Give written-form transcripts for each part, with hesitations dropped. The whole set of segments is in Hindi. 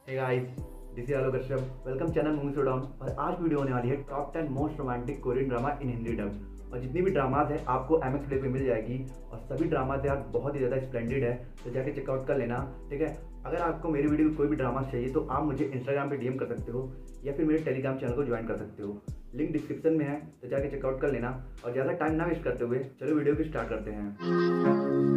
Hey guys, this is Alok Kashyap. Welcome channel movie showdown. और आज वीडियो होने वाली है top 10 most romantic Korean drama in Hindi dub. और जितनी भी ड्रामाज है आपको MX प्ले पे मिल जाएगी। और सभी ड्रामाज यार बहुत ही ज़्यादा स्प्लेंडेड है, तो जाके चेकआउट कर लेना, ठीक है। अगर आपको मेरी वीडियो कोई भी ड्रामा चाहिए तो आप मुझे इंस्टाग्राम पे DM कर सकते हो या फिर मेरे टेलीग्राम चैनल को ज्वाइन कर सकते हो। लिंक डिस्क्रिप्शन में है, तो जाके चेकआउट कर लेना। और ज़्यादा टाइम ना वेस्ट करते हुए चलो वीडियो को स्टार्ट करते हैं।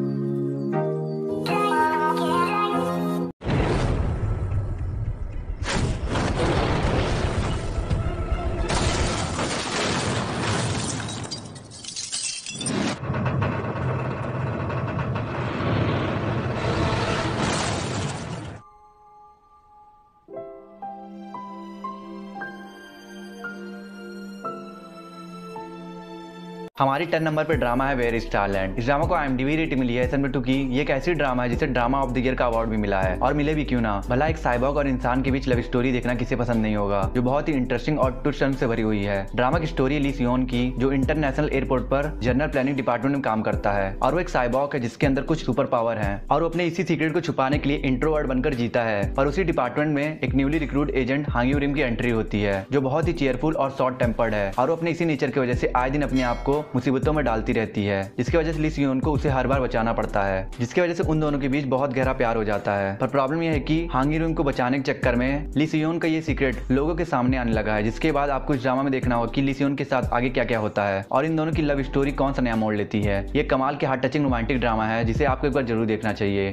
हमारी 10 नंबर पर ड्रामा है वेयर इज टैलेंट। इस ड्रामा को IMDb रेटिंग मिली है 7.2 की। ये एक ऐसी ड्रामा है जिसे ड्रामा ऑफ द ईयर का अवार्ड भी मिला है, और मिले भी क्यों ना। भला एक साइबॉग और इंसान के बीच लव स्टोरी देखना किसे पसंद नहीं होगा, जो बहुत ही इंटरेस्टिंग और ट्विस्ट टर्न से भरी हुई है। ड्रामा की स्टोरी ली सियोन की, जो इंटरनेशनल एयरपोर्ट पर जनरल प्लानिंग डिपार्टमेंट में काम करता है। और वो एक साइबॉग है जिसके अंदर कुछ सुपर पावर है, और वो अपने इसी सीक्रेट को छुपाने के लिए इंट्रोवर्ट बनकर जीता है। पर उसी डिपार्टमेंट में एक न्यूली रिक्रूट एजेंट हांग यूरिम की एंट्री होती है, जो बहुत ही चीयरफुल और शॉर्ट टेम्पर्ड है, और वो अपने इसी नेचर की वजह से आए दिन अपने आप को मुसीबतों में डालती रहती है, जिसकी वजह से ली सियोन को उसे हर बार बचाना पड़ता है, जिसकी वजह से उन दोनों के बीच बहुत गहरा प्यार हो जाता है। पर प्रॉब्लम यह है कि हांग यूरिम को बचाने के चक्कर में ली सियोन का ये सीक्रेट लोगों के सामने आने लगा है, जिसके बाद आपको इस ड्रामा में देखना होगा कि ली सियोन के साथ आगे क्या क्या होता है और इन दोनों की लव स्टोरी कौन सा नया मोड़ लेती है। ये कमाल के हार्ट टचिंग रोमांटिक ड्रामा है जिसे आपको एक बार जरूर देखना चाहिए।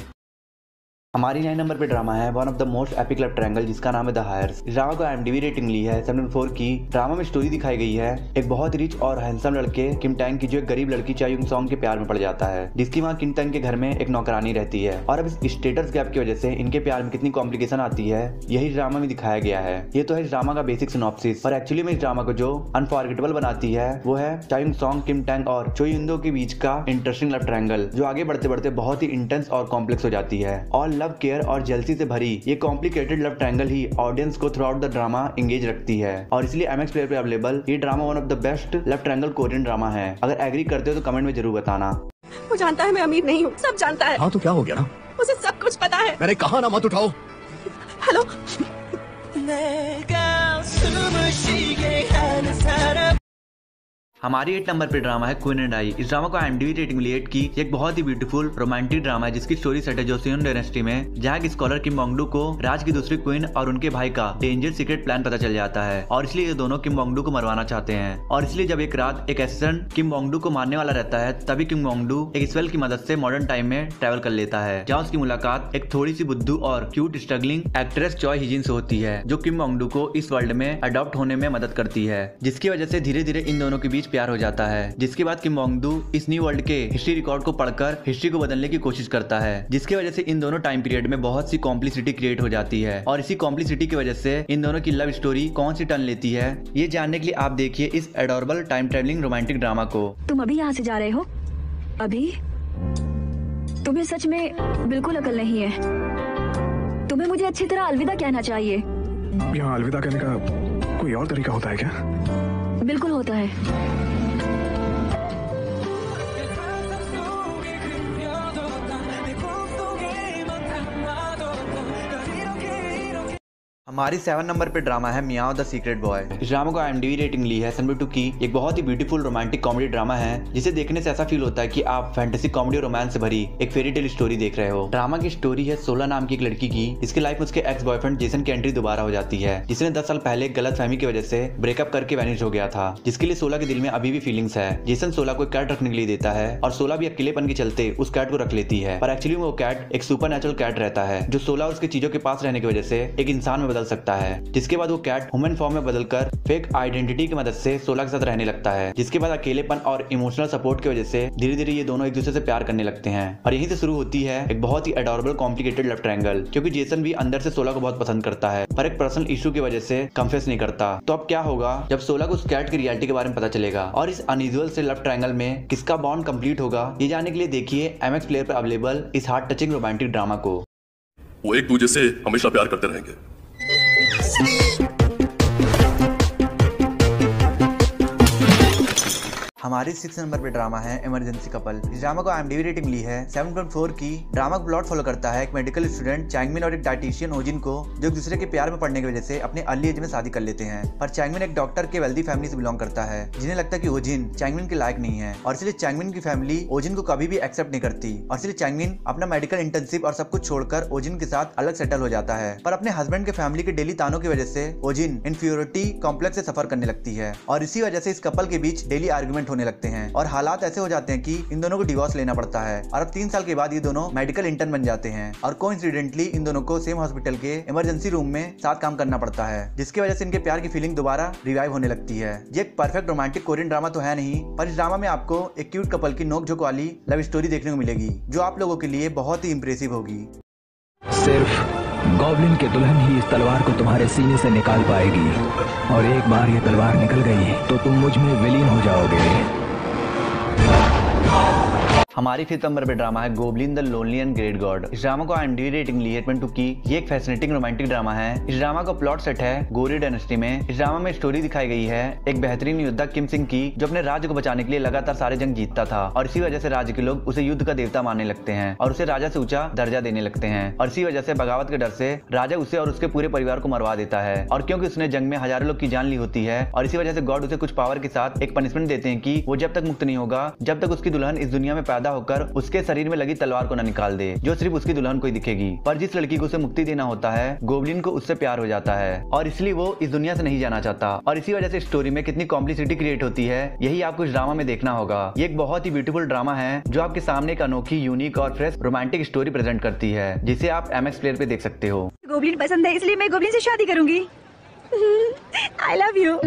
हमारी 9 नंबर पे ड्रामा है one of the most epic love triangle, जिसका नाम है द हायर्स। इस ड्रामा को IMDb रेटिंग मिली है 7.4 की। ड्रामा में स्टोरी दिखाई गई है एक बहुत ही रिच और हैंडसम लड़के किम टैंग की, जो एक गरीब लड़की चा युंग सॉन्ग के प्यार में पड़ जाता है, जिसकी वहाँ किम टैंग के घर में एक नौकरानी रहती है। और अब इस स्टेटस गैप की वजह से इनके प्यार में कितनी कॉम्प्लिकेशन आती है, यही ड्रामा में दिखाया गया है। ये तो है इस ड्रामा का बेसिक सिनॉप्सिस। और एक्चुअली में इस ड्रामा को जो अनफॉरगेटेबल बनाती है वो है चा युंग सॉन्ग, किम टैंग और चो युंदो के बीच का इंटरेस्टिंग लव ट्रायंगल, जो आगे बढ़ते बढ़ते बहुत ही इंटेंस और कॉम्प्लेक्स हो जाती है। और लव, केयर और जेलसी से भरी ये कॉम्प्लिकेटेड लव ट्रायंगल ही ऑडियंस को through out the drama engage रखती है। और इसलिए MX प्लेयर पे अवेलेबल ये drama one of the best love triangle Korean drama है। अगर एग्री करते हो तो कमेंट में जरूर बताना। वो जानता है मैं अमीर नहीं हूँ, सब जानता है। हाँ तो क्या हो गया ना, उसे सब कुछ पता है। मैंने कहा ना मत उठाओ। हेलो। हमारी 8 नंबर पे ड्रामा है क्वीन एंड आई। इस ड्रामा को IMDb रेटिंग मिली 8 की। एक बहुत ही ब्यूटीफुल रोमांटिक ड्रामा है जिसकी स्टोरी सेट है जोसेon डायनेस्टी में, जहाँ एक स्कॉलर किम बोंगडू को राज की दूसरी क्वीन और उनके भाई का डेंजर सीक्रेट प्लान पता चल जाता है, और इसलिए ये दोनों किम बोंगडू को मरवाना चाहते हैं। और इसलिए जब एक रात एक असिस्टेंट किम बोंगडू को मारने वाला रहता है, तभी किम बोंगडू एक स्पेल की मदद से मॉडर्न टाइम में ट्रेवल कर लेता है, जहाँ उसकी मुलाकात एक थोड़ी सी बुद्धू और क्यूट स्ट्रगलिंग एक्ट्रेस चॉय हिजिन से होती है, जो किम बोंगडू को इस वर्ल्ड में अडॉप्ट होने में मदद करती है, जिसकी वजह से धीरे धीरे इन दोनों के बीच प्यार हो जाता है। जिसके बाद किम बोंगडू इस न्यू वर्ल्ड के हिस्ट्री रिकॉर्ड को पढ़कर हिस्ट्री को बदलने की कोशिश करता है, जिसकी वजह से इन दोनों टाइम पीरियड में बहुत सी कॉम्प्लिसिटी क्रिएट हो जाती है। और इसी कॉम्प्लिसिटी की वजह से इन दोनों की लव स्टोरी कौन सी टर्न लेती है, ये जानने के लिए आप देखिए इस adorable time travelling romantic drama को। तुम अभी यहाँ से जा रहे हो? अभी? तुम्हें सच में बिल्कुल अकल नहीं है। तुम्हें मुझे अच्छी तरह अलविदा कहना चाहिए। यहाँ अलविदा कहने का कोई और तरीका होता है क्या? बिल्कुल होता है। हमारी 7 नंबर पे ड्रामा है मियाओ द सीक्रेट बॉय। इस ड्रामा को IMDb रेटिंग ली है 7.2 की। एक बहुत ही ब्यूटीफुल रोमांटिक कॉमेडी ड्रामा है जिसे देखने से ऐसा फील होता है कि आप फैंटेसी कॉमेडी रोमांस से भरी एक फेरी टेल स्टोरी देख रहे हो। ड्रामा की स्टोरी है 16 नाम की एक लड़की की, इसकी लाइफ में उसके एक्स बॉयफ्रेंड जेसन की एंट्री दोबारा हो जाती है, जिसने 10 साल पहले गलत फहमी की वजह से ब्रेकअप करके वैनिश हो गया था, जिसके लिए 16 के दिल में अभी भी फीलिंग्स है। जेसन 16 को एक कैट रखने के लिए देता है, और 16 भी अकेलेपन के चलते उस कैट को रख लेती है। पर एक्चुअली वो कैट एक सुपर नेचुरल कैट रहता है, जो 16 और उसके चीजों के पास रहने की वजह से एक इंसान में बदल सकता है, जिसके बाद वो कैट ह्यूमन फॉर्म में बदलकर फेक आइडेंटिटी की मदद से 16 के साथ रहने लगता है, जिसके बाद अकेलेपन और इमोशनल सपोर्ट की वजह से धीरे धीरे ये दोनों एक दूसरे से प्यार करने लगते हैं। और यहीं से शुरू होती है एक बहुत ही एडोरेबल कॉम्प्लिकेटेड लव ट्रायंगल, क्योंकि जेसन भी अंदर से 16 को बहुत पसंद करता है, पर एक पर्सनल इशू की वजह से कन्फेस नहीं करता। तो अब क्या होगा जब 16 को उस कैट की रियलिटी के बारे में पता चलेगा, और इस अनयूजुअल से लव ट्रायंगल में किसका बॉन्ड कंप्लीट होगा, ये जानने के लिए देखिए MX प्लेयर पर अवेलेबल इस हार्ट टचिंग रोमांटिक ड्रामा को। वो एक दूसरे से हमेशा प्यार करते रहेंगे। हमारी 6 नंबर पे ड्रामा है इमरजेंसी कपल। इस ड्रामा को IMDb रेटिंग मिली है 7.4 की। ड्रामा का प्लॉट फॉलो करता है एक मेडिकल स्टूडेंट चैंगमिन और एक डाइटिशियन ओजिन को, जो एक दूसरे के प्यार में पड़ने की वजह से अपने अर्ली एज में शादी कर लेते हैं। पर चैंगमिन एक डॉक्टर के वेल्दी फैमिली से बिलोंग करता है, जिन्हें लगता है कि ओजिन चैंगमिन के लायक नहीं है और इसलिए चैंगमिन की फैमिली ओजिन को कभी भी एक्सेप्ट नहीं करती और इसलिए चैंगमिन अपना मेडिकल इंटर्नशिप और सब कुछ छोड़कर ओजिन के साथ अलग सेटल हो जाता है। पर अपने हस्बैंड के फैमिली के डेली तानों की वजह से ओजिन इन्फीरियरिटी कॉम्प्लेक्स से सफर करने लगती है और इसी वजह से इस कपल के बीच डेली आर्गुमेंट होने लगते हैं और हालात ऐसे हो जाते हैं कि इन दोनों को डिवोर्स लेना पड़ता है। और अब 3 साल के बाद ये दोनों मेडिकल इंटर्न बन जाते हैं और कोइंसिडेंटली इन दोनों को सेम हॉस्पिटल के इमरजेंसी रूम में साथ काम करना पड़ता है, जिसकी वजह से इनके प्यार की फीलिंग दोबारा रिवाइव होने लगती है। ये एक परफेक्ट रोमांटिक कोरियन ड्रामा तो है नहीं, पर इस ड्रामा में आपको एक क्यूट कपल की नोक-झोंक वाली लव स्टोरी देखने को मिलेगी, जो आप लोगों के लिए बहुत ही इंप्रेसिव होगी। सिर्फ गॉब्लिन के दुल्हन ही इस तलवार को तुम्हारे सीने से निकाल पाएगी और एक बार ये तलवार निकल गई तो तुम मुझ में विलीन हो जाओगे। हमारी 5th नंबर पे ड्रामा है goblin the lonely and great God. इस ड्रामा को IMDb रेटिंग ली है 8.2 की। ये एक फैसिनेटिंग रोमांटिक ड्रामा है। इस ड्रामा का प्लॉट सेट है गोरी डायनेस्टी में। इस ड्रामा में स्टोरी दिखाई गई है एक बेहतरीन योद्धा किम सिंह की, जो अपने राज्य को बचाने के लिए लगातार सारे जंग जीतता था और इसी वजह से राज्य के लोग उसे युद्ध का देवता मानने लगते हैं और उसे राजा से ऊंचा दर्जा देने लगते हैं और इसी वजह से बगावत के डर से राजा उसे और उसके पूरे परिवार को मरवा देता है। और क्योंकि उसने जंग में हजारों लोग की जान ली होती है और इसी वजह से गॉड उसे कुछ पावर के साथ एक पनिशमेंट देते हैं कि वो जब तक मुक्त नहीं होगा जब तक उसकी दुल्हन इस दुनिया में पैदा होकर उसके शरीर में लगी तलवार को न निकाल दे, जो सिर्फ उसकी दुल्हन को ही दिखेगी। पर जिस लड़की को उसे मुक्ति देना होता है, गोब्लिन को उससे प्यार हो जाता है और इसलिए वो इस दुनिया से नहीं जाना चाहता और इसी वजह से स्टोरी में कितनी कॉम्प्लिसिटी क्रिएट होती है, यही आपको इस ड्रामा में देखना होगा। ये एक बहुत ही ब्यूटीफुल ड्रामा है जो आपके सामने एक अनोखी, यूनिक और फ्रेश रोमांटिक स्टोरी प्रेजेंट करती है, जिसे आप MX प्लेयर पे देख सकते हो। गोब्लिन पसंद है इसलिए मैं गोब्लिन से शादी करूंगी। I love you.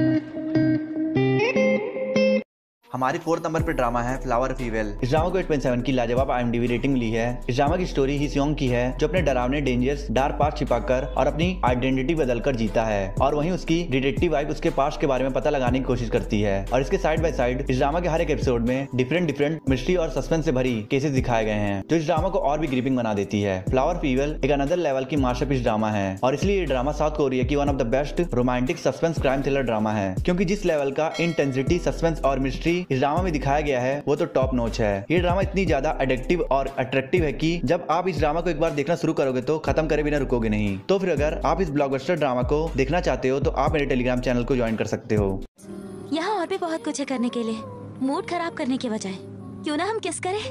हमारी 4th नंबर पे ड्रामा है फ्लावर फीवेल। इस ड्रामा को 8.7 की लाजवाब IMDb रेटिंग मिली है। इस ड्रामा की स्टोरी ही सियोंग की है, जो अपने डरावने डेंजरस डार्क पास्ट छिपाकर और अपनी आइडेंटिटी बदलकर जीता है और वहीं उसकी डिटेक्टिव वाइफ उसके पास्ट के बारे में पता लगाने की कोशिश करती है और इसके साइड बाय साइड इस ड्रामा के हर एक एपिसोड में डिफरेंट मिस्ट्री और सस्पेंस से भरी केसेस दिखाए गए हैं, जो इस ड्रामा को और भी ग्रिपिंग बना देती है। फ्लावर फीवेल एक अनदर लेवल की मास्टरपीस ड्रामा है और इसलिए ये ड्रामा साउथ कोरिया की one of the best romantic suspense crime thriller drama है, क्योंकि जिस लेवल का इंटेंसिटी, सस्पेंस और मिस्ट्री इस ड्रामा में दिखाया गया है वो तो टॉप नॉच है। ये ड्रामा इतनी ज्यादा एडिक्टिव और अट्रैक्टिव है कि जब आप इस ड्रामा को एक बार देखना शुरू करोगे तो खत्म करे बिना रुकोगे नहीं। तो फिर अगर आप इस ब्लॉकबस्टर ड्रामा को देखना चाहते हो तो आप मेरे टेलीग्राम चैनल को ज्वाइन कर सकते हो। यहाँ और भी बहुत कुछ है करने के लिए, मूड खराब करने के बजाय क्यों ना हम किस करें।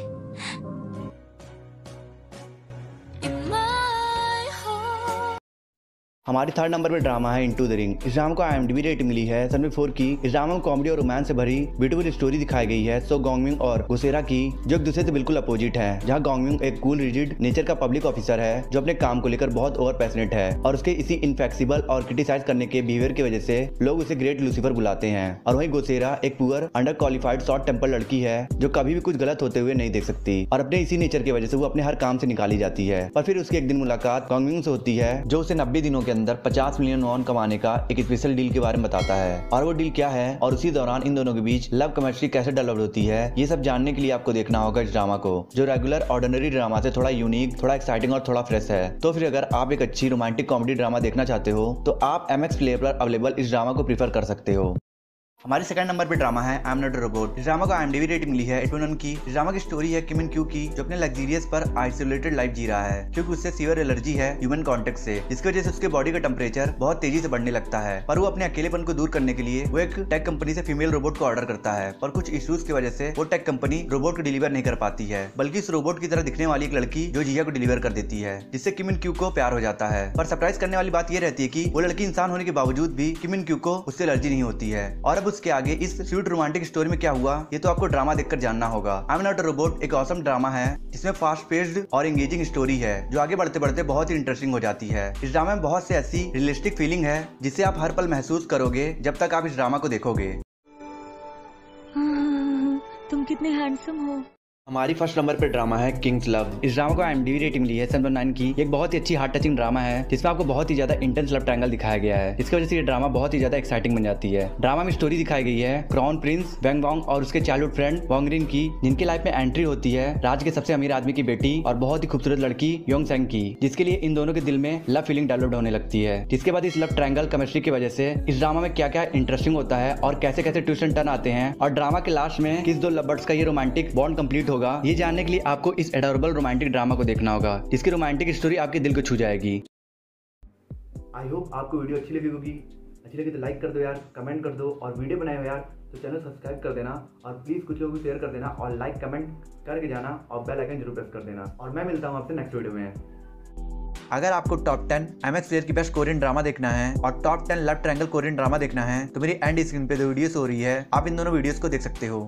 हमारी 3rd नंबर पे ड्रामा है इनटू द रिंग। इस ड्रामा को IMDb रेटिंग मिली है 7.4 की। इस ड्रामा में कॉमेडी और रोमांस से भरी ब्यूटीफुल स्टोरी दिखाई गई है सो गोंगमिंग और गोसेरा की, जो एक दूसरे से बिल्कुल अपोजिट है। जहां गोंगमिंग एक कूल रिजिड नेचर का पब्लिक ऑफिसर है जो अपने काम को लेकर बहुत ओवर पैशनेट है और उसके इसी इनफ्लेक्सिबल और क्रिटिसाइज करने के बिहेवियर की वजह से लोग उसे ग्रेट लूसीफर बुलाते हैं। और वहीं गोसेरा एक poor underqualified short temper लड़की है जो कभी भी कुछ गलत होते हुए नहीं देख सकती और अपने इसी नेचर की वजह से वो अपने हर काम से निकाली जाती है। पर फिर उसकी एक दिन मुलाकात गोंगमिंग से होती है, जो उसे 90 दिनों के अंदर 50 मिलियन वॉन कमाने का एक स्पेशल डील के बारे में बताता है। और वो डील क्या है और उसी दौरान इन दोनों के बीच लव केमिस्ट्री कैसे डेवलप होती है, ये सब जानने के लिए आपको देखना होगा इस ड्रामा को, जो रेगुलर ऑर्डिनरी ड्रामा से थोड़ा यूनिक, थोड़ा एक्साइटिंग और थोड़ा फ्रेश है। तो फिर अगर आप एक अच्छी रोमांटिक कॉमेडी ड्रामा देखना चाहते हो तो आप MX प्लेयर पर अवेलेबल इस ड्रामा को प्रीफर कर सकते हो। हमारी 2nd नंबर पे ड्रामा है I am not a robot. इस ड्रामा को IMDb रेटिंग मिली है 8.1 की। इस ड्रामा की स्टोरी है किम इन क्यू की, जो अपने लग्जरियस पर आइसोलेटेड लाइफ जी रहा है क्योंकि उससे सीवियर एलर्जी है ह्यूमन कांटेक्ट से, जिसकी वजह से उसके बॉडी का टेम्परेचर बहुत तेजी से बढ़ने लगता है। पर वो अपने अकेलेपन को दूर करने के लिए वो एक टेक कंपनी से फीमेल रोबोट को ऑर्डर करता है, पर कुछ इश्यूज की वजह से वो टेक कंपनी रोबोट को डिलीवर नहीं कर पाती है, बल्कि इस रोबोट की तरह दिखने वाली एक लड़की जो जिया को डिलीवर कर देती है, जिससे किम इन क्यू को प्यार हो जाता है। पर सरप्राइज करने वाली बात ये रहती है कि वो लड़की इंसान होने के बावजूद भी किम इन क्यू को उससे एलर्जी नहीं होती है। और अब उसके आगे इस स्वीट रोमांटिक स्टोरी में क्या हुआ ये तो आपको ड्रामा देखकर जानना होगा। I am not a robot एक ऑसम ड्रामा है जिसमें फास्ट पेस्ड और एंगेजिंग स्टोरी है, जो आगे बढ़ते बढ़ते बहुत ही इंटरेस्टिंग हो जाती है। इस ड्रामा में बहुत से ऐसी रियलिस्टिक फीलिंग है जिसे आप हर पल महसूस करोगे जब तक आप इस ड्रामा को देखोगे। तुम कितने हैंडसम हो। हमारी फर्स्ट नंबर पे ड्रामा है किंग्स लव। इस ड्रामा को IMDb रेटिंग मिली है 7.9 की। एक बहुत ही अच्छी हार्ट टचिंग ड्रामा है जिसमें आपको बहुत ही ज्यादा इंटेंस लव ट्रायंगल दिखाया गया है, जिसकी वजह से ये ड्रामा बहुत ही ज्यादा एक्साइटिंग बन जाती है। ड्रामा में स्टोरी दिखाई गई है क्राउन प्रिंस वेंग वॉन्ग और उसके चाइल्डहुड फ्रेंड वॉन्गरिन की, जिनकी लाइफ में एंट्री होती है राज्य के सबसे अमीर आदमी की बेटी और बहुत ही खूबसूरत लड़की योंग सेंग की, जिसके लिए इन दोनों के दिल में लव फीलिंग डेवलप होने लगती है। जिसके बाद इस लव ट्रायंगल केमिस्ट्री की वजह से इस ड्रामा में क्या क्या इंटरेस्टिंग होता है और कैसे कैसे ट्विस्ट एंड टर्न आते हैं और ड्रामा के लास्ट में किस दो लवर्स का ये रोमांटिक बॉन्ड कंप्लीट होगा, ये जानने के लिए आपको इस एडोरेबल रोमांटिक ड्रामा को देखना होगा, जिसकी रोमांटिक स्टोरी आपके दिल को छू जाएगी। आई होप आपको वीडियो अच्छी लगी होगी। अच्छी लगी तो लाइक कर दो यार, कमेंट कर दो, और वीडियो बनाए हो यार तो चैनल सब्सक्राइब कर देना, और प्लीज़ कुछ लोगों को शेयर कर देना, और लाइक कमेंट करके जाना, और बेल आइकन जरूर प्रेस कर देना। और मैं मिलता हूँ आपसे नेक्स्ट वीडियो में। अगर आपको टॉप 10 MX प्लेयर की बेस्ट कोरियन ड्रामा देखना है और top 10 love triangle Korean drama देखना है तो मेरी एंड स्क्रीन पे दो वीडियोस हो रही है, आप इन दोनों वीडियोस को देख सकते हो।